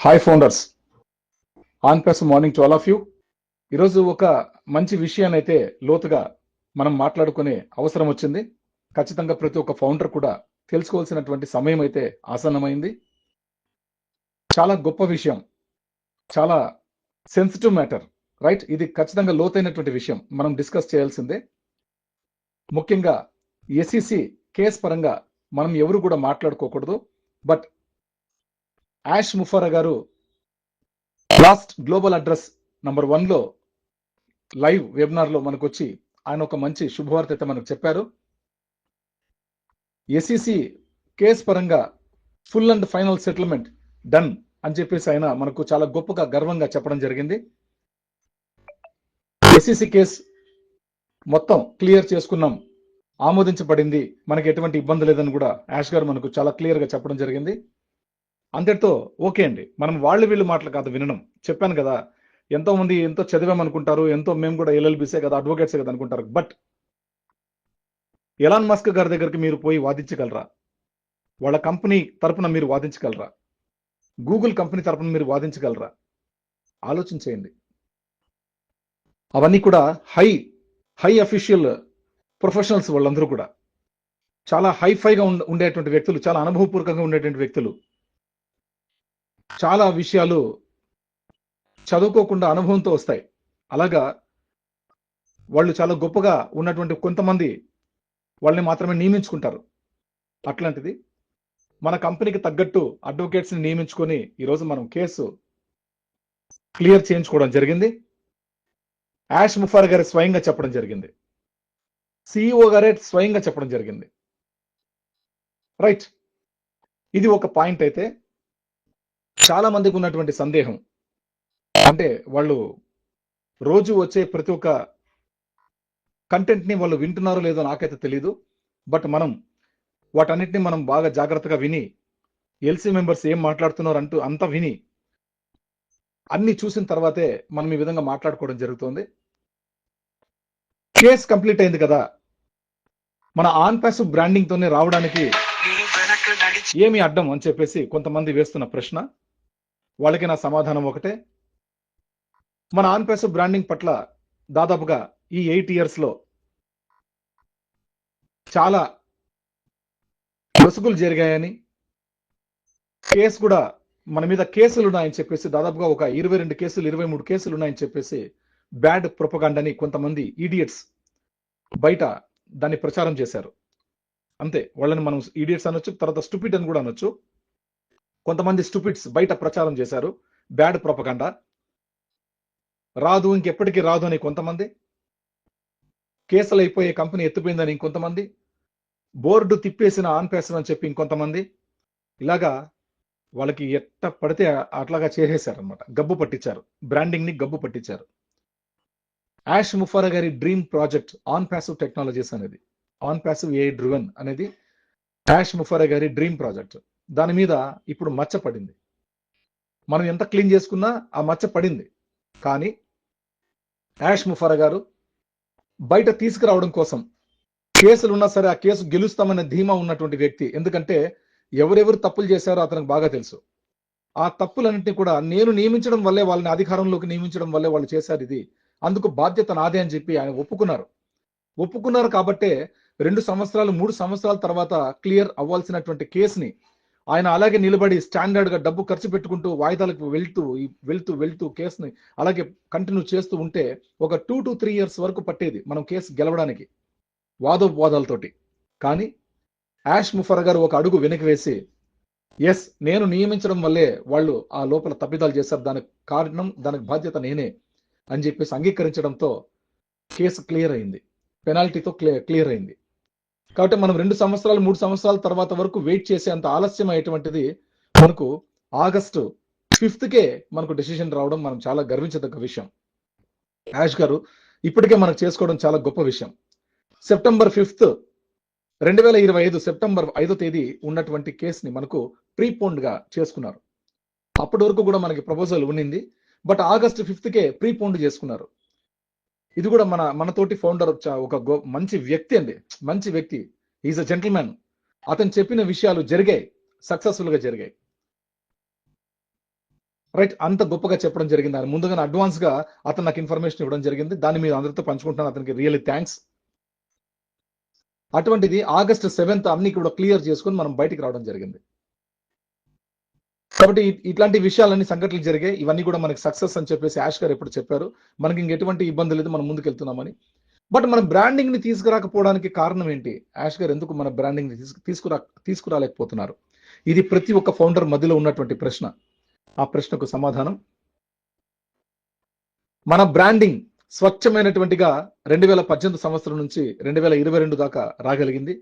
Hi founders, on plus morning to all of you. ఈరోజు ఒక మంచి విషయాన్ని అయితే లోతుగా మనం మాట్లాడుకునే అవసరం వచ్చింది. ఖచ్చితంగా ప్రతి ఒక్క ఫౌండర్ కూడా తెలుసుకోవాల్సినటువంటి సమయం అయితే ఆసన్నమైంది. చాలా గొప్ప విషయం, చాలా సెన్సిటివ్ మ్యాటర్, రైట్? ఇది ఖచ్చితంగా లోతైనటువంటి విషయం, మనం డిస్కస్ చేయాల్సిందే. ముఖ్యంగా ఎస్ఈసి కేసు పరంగా మనం ఎవరు కూడా మాట్లాడుకోకూడదు. బట్ యాష్ ముఫారా గారు లాస్ట్ గ్లోబల్ అడ్రస్ నంబర్ 1 లో లైవ్ వెబినార్ లో మనకు వచ్చి ఆయన ఒక మంచి శుభవార్త అయితే మనకు చెప్పారు. ఎస్ఈసి కేసు పరంగా full and final settlement done అని చెప్పేసి ఆయన మనకు చాలా గొప్పగా గర్వంగా చెప్పడం జరిగింది. ఎస్ఈసి కేసు మొత్తం క్లియర్ చేసుకున్నాం, ఆమోదించబడింది, మనకి ఎటువంటి ఇబ్బంది లేదని కూడా యాష్ గారు మనకు చాలా క్లియర్ గా చెప్పడం జరిగింది. అంతటితో ఓకే అండి, మనం వాళ్ళు వీళ్ళు మాటలు కాదు వినడం. చెప్పాను కదా, ఎంతో మంది ఎంతో చదివామనుకుంటారు, ఎంతో మేము కూడా ఎల్ఎల్బీసే కదా, అడ్వకేట్సే కదా అనుకుంటారు. బట్ ఎలాన్ మస్క్ గారి దగ్గరికి మీరు పోయి వాదించగలరా? వాళ్ళ కంపెనీ తరపున మీరు వాదించగలరా? గూగుల్ కంపెనీ తరపున మీరు వాదించగలరా? ఆలోచించేయండి. అవన్నీ కూడా హై అఫీషియల్ ప్రొఫెషనల్స్, వాళ్ళందరూ కూడా చాలా హైఫైగా ఉండేటువంటి వ్యక్తులు, చాలా అనుభవపూర్వకంగా ఉండేటువంటి వ్యక్తులు. చాలా విషయాలు చదువుకోకుండా అనుభవంతో వస్తాయి. అలాగా వాళ్ళు చాలా గొప్పగా ఉన్నటువంటి కొంతమంది వాళ్ళని మాత్రమే నియమించుకుంటారు. అట్లాంటిది మన కంపెనీకి తగ్గట్టు అడ్వకేట్స్ ని నియమించుకొని ఈరోజు మనం కేసు క్లియర్ చేయించుకోవడం జరిగింది. యాష్ ముఫారా గారు స్వయంగా చెప్పడం జరిగింది, సిఇఓ గారే స్వయంగా చెప్పడం జరిగింది. రైట్, ఇది ఒక పాయింట్. అయితే చాలా మందికి ఉన్నటువంటి సందేహం అంటే, వాళ్ళు రోజు వచ్చే ప్రతి ఒక్క కంటెంట్ ని వాళ్ళు వింటున్నారో లేదో నాకైతే తెలీదు. బట్ మనం వాటన్నిటిని మనం బాగా జాగ్రత్తగా విని, ఎల్సీ మెంబర్స్ ఏం మాట్లాడుతున్నారు అంటూ అంతా విని అన్ని చూసిన తర్వాతే మనం ఈ విధంగా మాట్లాడుకోవడం జరుగుతుంది. కేస్ కంప్లీట్ అయింది కదా, మన ఆన్ ప్యాసివ్ బ్రాండింగ్ తోనే రావడానికి ఏమి అడ్డం అని చెప్పేసి కొంతమంది వేస్తున్న ప్రశ్న. వాళ్ళకి నా సమాధానం ఒకటే, మన ఆన్ ప్యాసివ్ బ్రాండింగ్ పట్ల దాదాపుగా ఈ 8 years లో చాలా లొసుగులు జరిగాయని, కేసు కూడా మన మీద కేసులు ఉన్నాయని చెప్పేసి, దాదాపుగా ఒక 22 కేసులు 23 కేసులు ఉన్నాయని చెప్పేసి బ్యాడ్ ప్రొపగాండాని కొంతమంది ఈడియట్స్ బయట దాన్ని ప్రచారం చేశారు. అంతే, వాళ్ళని మనం ఈడియట్స్ అనొచ్చు, తర్వాత స్టూపిడ్ అని కూడా అనొచ్చు. కొంతమంది స్టూపిడ్స్ బయట ప్రచారం చేశారు బ్యాడ్ ప్రొపగాండా. రాదు, ఇంకెప్పటికీ రాదు అని కొంతమంది, కేసులు అయిపోయే కంపెనీ ఎత్తిపోయిందని ఇంకొంతమంది, బోర్డు తిప్పేసిన ఆన్ ప్యాసివ్ అని చెప్పి ఇంకొంతమంది, ఇలాగా వాళ్ళకి ఎట్ట పడితే అట్లాగా చేసేశారనమాట. గబ్బు పట్టించారు, బ్రాండింగ్ ని గబ్బు పట్టించారు. యాష్ ముఫారా గారి dream project on passive technologies అనేది, ఆన్ ప్యాసివ్ ఏఐ డ్రివెన్ అనేది యాష్ ముఫారా గారి డ్రీమ్ ప్రాజెక్ట్. దాని మీద ఇప్పుడు మచ్చ పడింది. మనం ఎంత క్లీన్ చేసుకున్నా ఆ మచ్చ పడింది. కానీ యాష్ ముఫారా గారు బయట తీసుకురావడం కోసం, కేసులు ఉన్నా సరే ఆ కేసు గెలుస్తామనే ధీమా ఉన్నటువంటి వ్యక్తి. ఎందుకంటే ఎవరెవరు తప్పులు చేశారో అతనికి బాగా తెలుసు. ఆ తప్పులన్నింటినీ కూడా నేను నియమించడం వల్లే, వాళ్ళని అధికారంలోకి నియమించడం వల్లే వాళ్ళు చేశారు, ఇది అందుకు బాధ్యత నాదే అని చెప్పి ఆయన ఒప్పుకున్నారు. కాబట్టే 2 సంవత్సరాలు 3 సంవత్సరాల తర్వాత క్లియర్ అవ్వాల్సినటువంటి కేసుని ఆయన అలాగే నిలబడి స్టాండర్డ్ గా డబ్బు ఖర్చు పెట్టుకుంటూ వాయిదాలకు వెళ్తూ కేసుని అలాగే కంటిన్యూ చేస్తూ ఉంటే ఒక 2 to 3 years వరకు పట్టేది మనం కేసు గెలవడానికి వాదోపవాదాలతోటి. కానీ యాష్ ముఫారా గారు ఒక అడుగు వెనక్కి వేసి, ఎస్, నేను నియమించడం వల్లే వాళ్ళు ఆ లోపల తప్పిదాలు చేశారు, దానికి కారణం, దానికి బాధ్యత నేనే అని చెప్పేసి అంగీకరించడంతో కేసు క్లియర్ అయింది, పెనాల్టీతో క్లియర్ అయింది. కాబట్టి మనం 2 సంవత్సరాలు 3 సంవత్సరాల తర్వాత వరకు వెయిట్ చేసే అంత ఆలస్యం అయ్యేటువంటిది మనకు August 5th మనకు డెసిషన్ రావడం మనం చాలా గర్వించదగ్గ విషయం. యాష్ గారు ఇప్పటికే మనకు చేసుకోవడం చాలా గొప్ప విషయం. సెప్టెంబర్ 5th 2025 సెప్టెంబర్ 5వ తేదీ ఉన్నటువంటి కేసుని మనకు ప్రీపోన్డ్ గా చేసుకున్నారు. అప్పటి వరకు కూడా మనకి ప్రపోజల్ ఉండింది, బట్ August 5th ప్రీపోన్డ్ చేసుకున్నారు. ఇది కూడా మనతోటి ఫౌండర్ ఒక మంచి వ్యక్తి అండి, మంచి వ్యక్తి. Is a gentleman. అతను చెప్పిన విషయాలు జరిగాయి, సక్సెస్ఫుల్ గా జరిగాయి. రైట్, అంత గొప్పగా చెప్పడం జరిగింది. ఆయన ముందుగానే అడ్వాన్స్ గా అతను నాకు ఇన్ఫర్మేషన్ ఇవ్వడం జరిగింది. దాన్ని మీరు అందరితో పంచుకుంటున్నాను. అతనికి రియల్లీ థ్యాంక్స్. అటువంటిది August 7th అన్ని కూడా క్లియర్ చేసుకుని మనం బయటికి రావడం జరిగింది. కాబట్టి ఇట్లాంటి విషయాలన్నీ సంఘటనలు జరిగాయి. ఇవన్నీ కూడా మనకి సక్సెస్ అని చెప్పేసి యాష్ గారు ఎప్పుడు చెప్పారు. మనకి ఇంకెటువంటి ఇబ్బంది లేదు, మనం ముందుకు వెళ్తున్నామని. బట్ మన బ్రాండింగ్ ని తీసుకురాకపోవడానికి కారణం ఏంటి? యాష్ గారు ఎందుకు మన బ్రాండింగ్ ని తీసుకురాలేకపోతున్నారు? ఇది ప్రతి ఒక్క ఫౌండర్ మధ్యలో ఉన్నటువంటి ప్రశ్న. ఆ ప్రశ్నకు సమాధానం, మన బ్రాండింగ్ స్వచ్ఛమైనటువంటిగా 2018 సంవత్సరం నుంచి 2022 దాకా రాగలిగింది.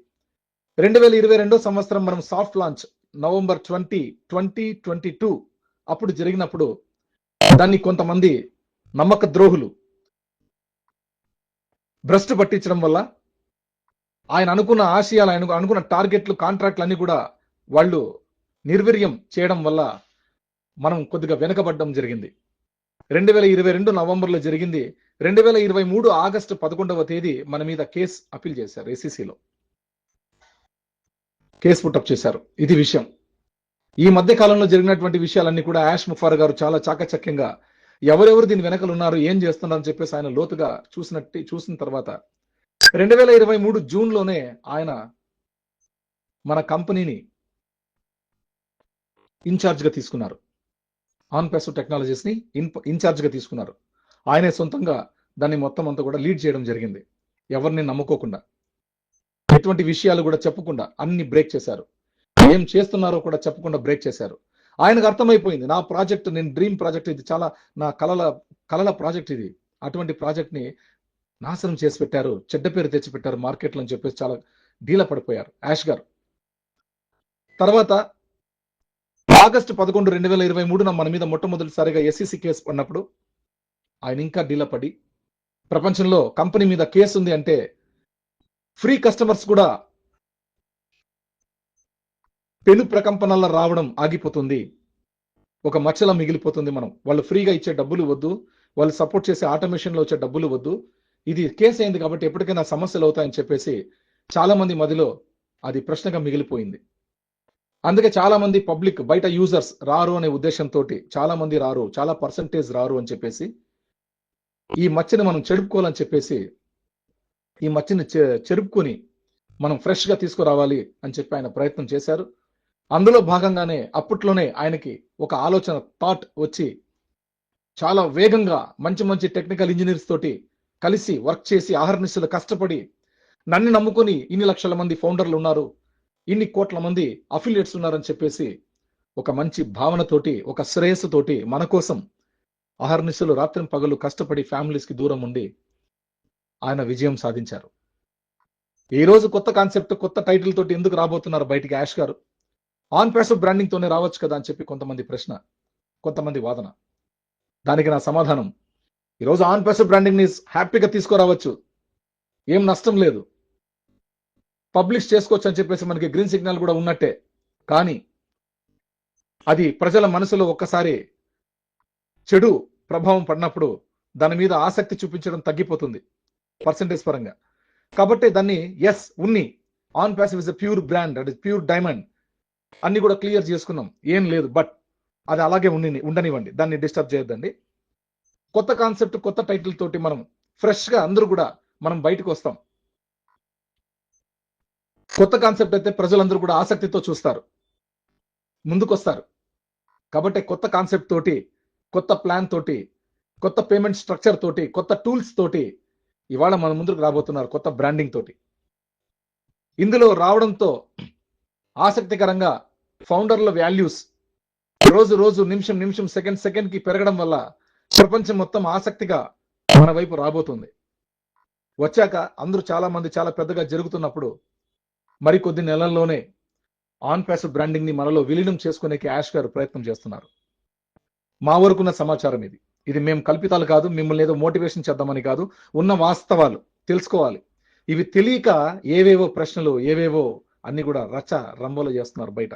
2022 సంవత్సరం మనం సాఫ్ట్ లాంచ్ November 20, 2022 అప్పుడు జరిగినప్పుడు దాన్ని కొంతమంది నమ్మక ద్రోహులు భ్రష్టు పట్టించడం వల్ల ఆయన అనుకున్న ఆశయాలు, ఆయన అనుకున్న టార్గెట్లు, కాంట్రాక్ట్లు అన్ని కూడా వాళ్ళు నిర్వీర్యం చేయడం వల్ల మనం కొద్దిగా వెనకబడడం జరిగింది. 2022 నవంబర్లో జరిగింది. 2023 ఆగస్టు 11వ తేదీ మన మీద కేసు అప్పీల్ చేశారు. ఏసీసీలో కేసు పుట్టప్ చేశారు. ఇది విషయం. ఈ మధ్య కాలంలో జరిగినటువంటి విషయాలన్నీ కూడా యాష్ ముఫార్ గారు చాలా చాకచక్యంగా ఎవరెవరు దీని వెనకలు ఉన్నారు, ఏం చేస్తున్నారని చెప్పేసి ఆయన లోతుగా చూసిన తర్వాత 2023 జూన్లోనే ఆయన మన కంపెనీని ఇన్ఛార్జ్ గా తీసుకున్నారు. ఆన్పాసివ్ టెక్నాలజీస్ ని ఇన్ఛార్జ్ గా తీసుకున్నారు. ఆయనే సొంతంగా దాన్ని మొత్తం అంతా కూడా లీడ్ చేయడం జరిగింది. ఎవరిని నమ్ముకోకుండా, ఎటువంటి విషయాలు కూడా చెప్పకుండా అన్ని బ్రేక్ చేశారు. ఏం చేస్తున్నారో కూడా చెప్పకుండా బ్రేక్ చేశారు. ఆయనకు అర్థమైపోయింది, నా ప్రాజెక్ట్, నేను డ్రీమ్ ప్రాజెక్ట్, ఇది చాలా నా కలల ప్రాజెక్ట్ ఇది. అటువంటి ప్రాజెక్ట్ ని నాశనం చేసి పెట్టారు, చెడ్డ పేరు తెచ్చిపెట్టారు మార్కెట్లో అని చెప్పేసి చాలా డీలా పడిపోయారు యాష్ గారు. తర్వాత ఆగస్టు 11, 2023 మన మీద మొట్టమొదటిసారిగా SEC కేసు పడినప్పుడు ఆయన ఇంకా డీలా పడి, ప్రపంచంలో కంపెనీ మీద కేసు ఉంది అంటే ఫ్రీ కస్టమర్స్ కూడా పెను ప్రకంపనల్లో రావడం ఆగిపోతుంది, ఒక మచ్చలా మిగిలిపోతుంది. వాళ్ళు ఫ్రీగా ఇచ్చే డబ్బులు వద్దు, వాళ్ళు సపోర్ట్ చేసే ఆటోమేషన్ లో వచ్చే డబ్బులు వద్దు, ఇది కేసు అయింది కాబట్టి ఎప్పటికైనా సమస్యలు అవుతాయని చెప్పేసి చాలా మంది మధ్యలో అది ప్రశ్నగా మిగిలిపోయింది. అందుకే చాలా మంది పబ్లిక్, బయట యూజర్స్ రారు అనే ఉద్దేశంతో చాలా మంది రారు, చాలా పర్సంటేజ్ రారు అని చెప్పేసి ఈ మచ్చని మనం చెడుపుకోవాలని చెప్పేసి ఈ మచ్చని చెరుపుకొని మనం ఫ్రెష్ గా తీసుకురావాలి అని చెప్పి ఆయన ప్రయత్నం చేశారు. అందులో భాగంగానే అప్పట్లోనే ఆయనకి ఒక ఆలోచన, థాట్ వచ్చి చాలా వేగంగా మంచి మంచి టెక్నికల్ ఇంజనీర్స్ తోటి కలిసి వర్క్ చేసి అహర్నిశలు కష్టపడి, నన్ను నమ్ముకొని ఇన్ని లక్షల మంది ఫౌండర్లు ఉన్నారు, ఇన్ని కోట్ల మంది అఫిలియేట్స్ ఉన్నారని చెప్పేసి ఒక మంచి భావనతోటి, ఒక శ్రేయస్సుతోటి మన కోసం అహర్నిశలు రాత్రి పగలు కష్టపడి ఫ్యామిలీస్ కి దూరం ఉండి ఆయన విజయం సాధించారు. ఈ రోజు కొత్త కాన్సెప్ట్, కొత్త టైటిల్ తోటి ఎందుకు రాబోతున్నారు బయటికి యాష్ గారు? ఆన్ ప్యాసివ్ బ్రాండింగ్ తోనే రావచ్చు కదా అని చెప్పి కొంతమంది ప్రశ్న, కొంతమంది వాదన. దానికి నా సమాధానం, ఈరోజు ఆన్ ప్యాసివ్ బ్రాండింగ్ ని హ్యాపీగా తీసుకురావచ్చు, ఏం నష్టం లేదు, పబ్లిష్ చేసుకోవచ్చు అని చెప్పేసి మనకి గ్రీన్ సిగ్నల్ కూడా ఉన్నట్టే. కానీ అది ప్రజల మనసులో ఒక్కసారి చెడు ప్రభావం పడినప్పుడు దాని మీద ఆసక్తి చూపించడం తగ్గిపోతుంది పర్సంటేజ్ పరంగా. కాబట్టి దాన్ని on passive is a pure brand, అది ప్యూర్ డైమండ్ అన్ని కూడా క్లియర్ చేసుకున్నాం, ఏం లేదు. బట్ అది అలాగే ఉండనివ్వండి, దాన్ని డిస్టర్బ్ చేయొద్దండి. కొత్త కాన్సెప్ట్, కొత్త టైటిల్ తోటి మనం ఫ్రెష్ గా అందరూ కూడా మనం బయటకు వస్తాం. కొత్త కాన్సెప్ట్ అయితే ప్రజలందరూ కూడా ఆసక్తితో చూస్తారు, ముందుకొస్తారు. కాబట్టి కొత్త కాన్సెప్ట్ తోటి, కొత్త ప్లాన్ తోటి, కొత్త పేమెంట్ స్ట్రక్చర్ తోటి, కొత్త టూల్స్ తోటి ఇవాళ మన ముందుకు రాబోతున్నారు, కొత్త బ్రాండింగ్ తోటి. ఇందులో రావడంతో ఆసక్తికరంగా ఫౌండర్ల వాల్యూస్ రోజు నిమిషం సెకండ్ కి పెరగడం వల్ల ప్రపంచం మొత్తం ఆసక్తిగా మన వైపు రాబోతుంది. వచ్చాక అందరూ చాలా మంది చాలా పెద్దగా జరుగుతున్నప్పుడు మరికొద్ది నెలల్లోనే ఆన్ ప్యాసివ్ బ్రాండింగ్ ని మనలో విలీనం చేసుకునే యాష్ గారు ప్రయత్నం చేస్తున్నారు. మా వరకున్న సమాచారం ఇది మేము కల్పితాలు కాదు, మిమ్మల్ని ఏదో మోటివేషన్ చేద్దామని కాదు, ఉన్న వాస్తవాలు తెలుసుకోవాలి. ఇవి తెలియక ఏవేవో ప్రశ్నలు, ఏవేవో అన్ని కూడా రచ్చ రంబోలో చేస్తున్నారు బయట.